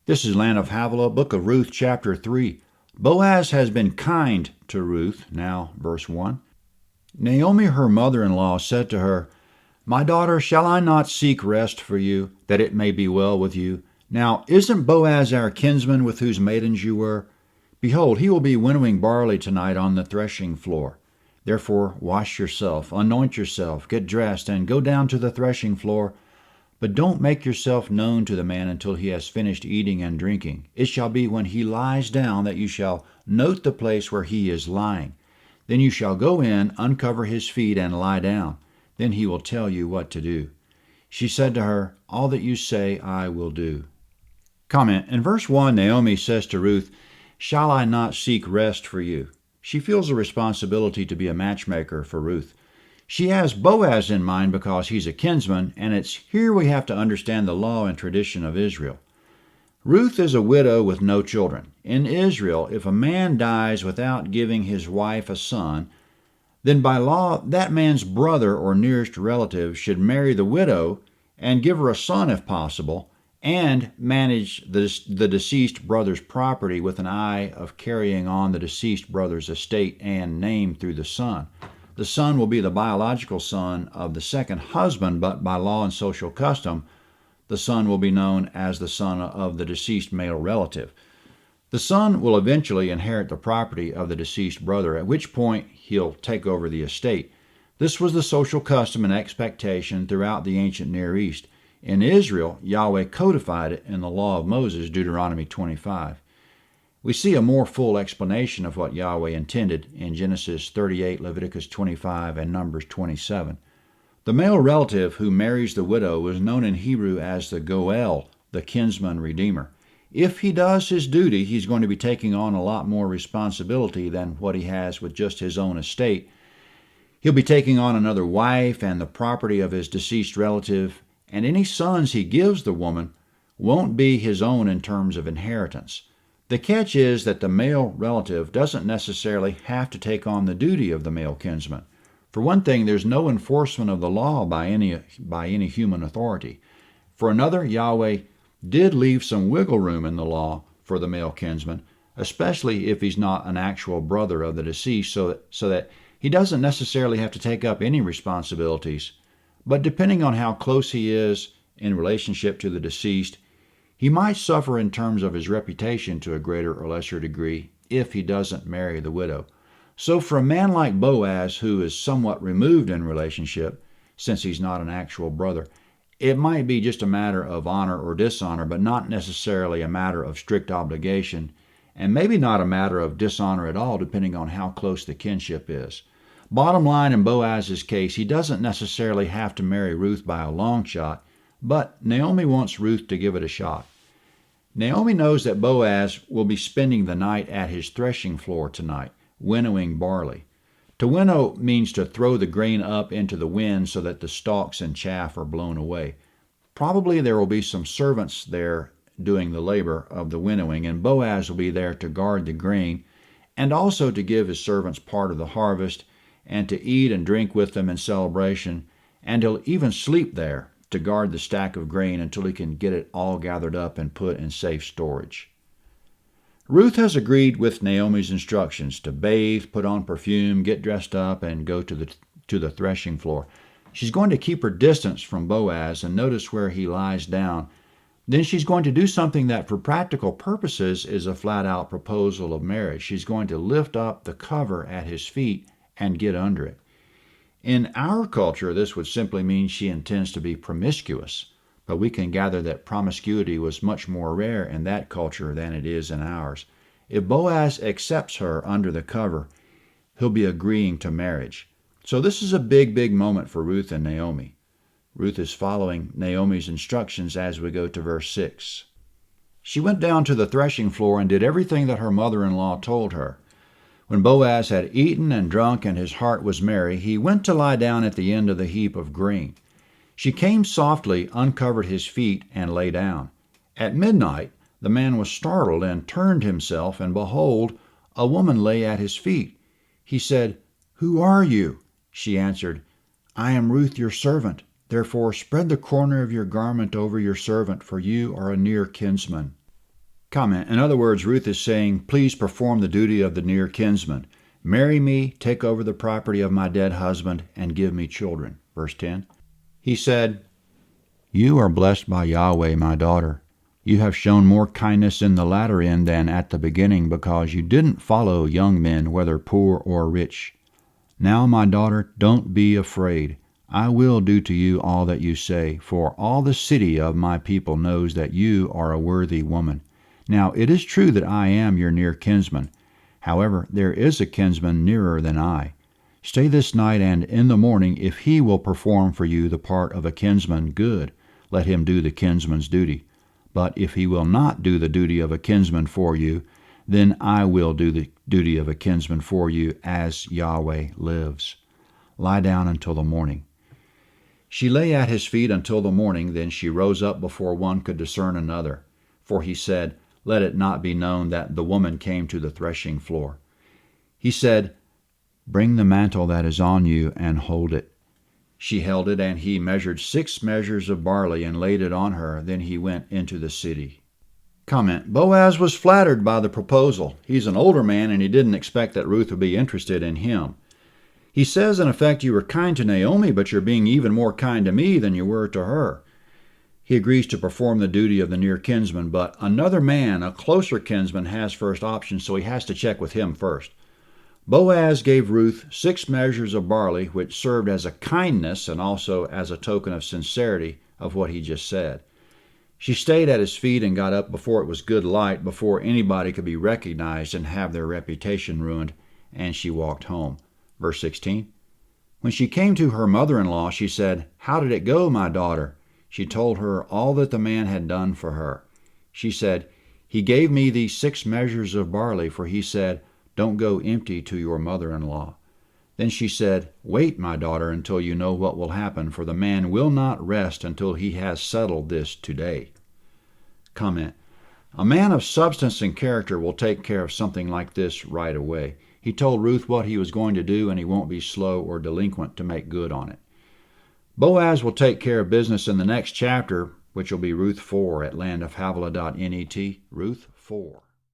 This is Land of Havilah, Book of Ruth, chapter 3. Boaz has been kind to Ruth. Now, verse 1. Naomi, her mother-in-law, said to her, My daughter, shall I not seek rest for you, that it may be well with you? Now, isn't Boaz our kinsman with whose maidens you were? Behold, he will be winnowing barley tonight on the threshing floor. Therefore, wash yourself, anoint yourself, get dressed, and go down to the threshing floor. But don't make yourself known to the man until he has finished eating and drinking. It shall be when he lies down that you shall note the place where he is lying. Then you shall go in, uncover his feet, and lie down. Then he will tell you what to do. She said to her, All that you say I will do. Comment. In verse 1, Naomi says to Ruth, Shall I not seek rest for you? She feels a responsibility to be a matchmaker for Ruth. She has Boaz in mind because he's a kinsman, and it's here we have to understand the law and tradition of Israel. Ruth is a widow with no children. In Israel, if a man dies without giving his wife a son, then by law that man's brother or nearest relative should marry the widow and give her a son if possible, and manage the deceased brother's property with an eye of carrying on the deceased brother's estate and name through the son. The son will be the biological son of the second husband, but by law and social custom, the son will be known as the son of the deceased male relative. The son will eventually inherit the property of the deceased brother, at which point he'll take over the estate. This was the social custom and expectation throughout the ancient Near East. In Israel, Yahweh codified it in the law of Moses, Deuteronomy 25. We see a more full explanation of what Yahweh intended in Genesis 38, Leviticus 25, and Numbers 27. The male relative who marries the widow is known in Hebrew as the Goel, the kinsman redeemer. If he does his duty, he's going to be taking on a lot more responsibility than what he has with just his own estate. He'll be taking on another wife and the property of his deceased relative, and any sons he gives the woman won't be his own in terms of inheritance. The catch is that the male relative doesn't necessarily have to take on the duty of the male kinsman. For one thing, there's no enforcement of the law by any human authority. For another, Yahweh did leave some wiggle room in the law for the male kinsman, especially if he's not an actual brother of the deceased, so that he doesn't necessarily have to take up any responsibilities. But depending on how close he is in relationship to the deceased, he might suffer in terms of his reputation to a greater or lesser degree if he doesn't marry the widow. So for a man like Boaz, who is somewhat removed in relationship, since he's not an actual brother, it might be just a matter of honor or dishonor, but not necessarily a matter of strict obligation, and maybe not a matter of dishonor at all, depending on how close the kinship is. Bottom line, in Boaz's case, he doesn't necessarily have to marry Ruth by a long shot, but Naomi wants Ruth to give it a shot. Naomi knows that Boaz will be spending the night at his threshing floor tonight, winnowing barley. To winnow means to throw the grain up into the wind so that the stalks and chaff are blown away. Probably there will be some servants there doing the labor of the winnowing, and Boaz will be there to guard the grain and also to give his servants part of the harvest and to eat and drink with them in celebration, and he'll even sleep there to guard the stack of grain until he can get it all gathered up and put in safe storage. Ruth has agreed with Naomi's instructions to bathe, put on perfume, get dressed up, and go to the threshing floor. She's going to keep her distance from Boaz and notice where he lies down. Then she's going to do something that for practical purposes is a flat-out proposal of marriage. She's going to lift up the cover at his feet and get under it. In our culture, this would simply mean she intends to be promiscuous, but we can gather that promiscuity was much more rare in that culture than it is in ours. If Boaz accepts her under the cover, he'll be agreeing to marriage. So this is a big, big moment for Ruth and Naomi. Ruth is following Naomi's instructions as we go to verse 6. She went down to the threshing floor and did everything that her mother-in-law told her. When Boaz had eaten and drunk and his heart was merry, he went to lie down at the end of the heap of grain. She came softly, uncovered his feet, and lay down. At midnight the man was startled and turned himself, and behold, a woman lay at his feet. He said, "Who are you?" She answered, "I am Ruth your servant. Therefore spread the corner of your garment over your servant, for you are a near kinsman." Comment. In other words, Ruth is saying, please perform the duty of the near kinsman. Marry me, take over the property of my dead husband, and give me children. Verse 10. He said, You are blessed by Yahweh, my daughter. You have shown more kindness in the latter end than at the beginning, because you didn't follow young men, whether poor or rich. Now, my daughter, don't be afraid. I will do to you all that you say, for all the city of my people knows that you are a worthy woman. Now, it is true that I am your near kinsman. However, there is a kinsman nearer than I. Stay this night, and in the morning, if he will perform for you the part of a kinsman, good, let him do the kinsman's duty. But if he will not do the duty of a kinsman for you, then I will do the duty of a kinsman for you, as Yahweh lives. Lie down until the morning. She lay at his feet until the morning, then she rose up before one could discern another. For he said, Let it not be known that the woman came to the threshing floor. He said, Bring the mantle that is on you and hold it. She held it, and he measured 6 measures of barley and laid it on her. Then he went into the city. Comment. Boaz was flattered by the proposal. He's an older man, and he didn't expect that Ruth would be interested in him. He says, in effect, you were kind to Naomi, but you're being even more kind to me than you were to her. He agrees to perform the duty of the near kinsman, but another man, a closer kinsman, has first option, so he has to check with him first. Boaz gave Ruth 6 measures of barley, which served as a kindness and also as a token of sincerity of what he just said. She stayed at his feet and got up before it was good light, before anybody could be recognized and have their reputation ruined, and she walked home. Verse 16. When she came to her mother-in-law, she said, How did it go, my daughter? She told her all that the man had done for her. She said, He gave me these 6 measures of barley, for he said, Don't go empty to your mother-in-law. Then she said, Wait, my daughter, until you know what will happen, for the man will not rest until he has settled this today. Comment. A man of substance and character will take care of something like this right away. He told Ruth what he was going to do, and he won't be slow or delinquent to make good on it. Boaz will take care of business in the next chapter, which will be Ruth 4 at landofhavilah.net, Ruth 4.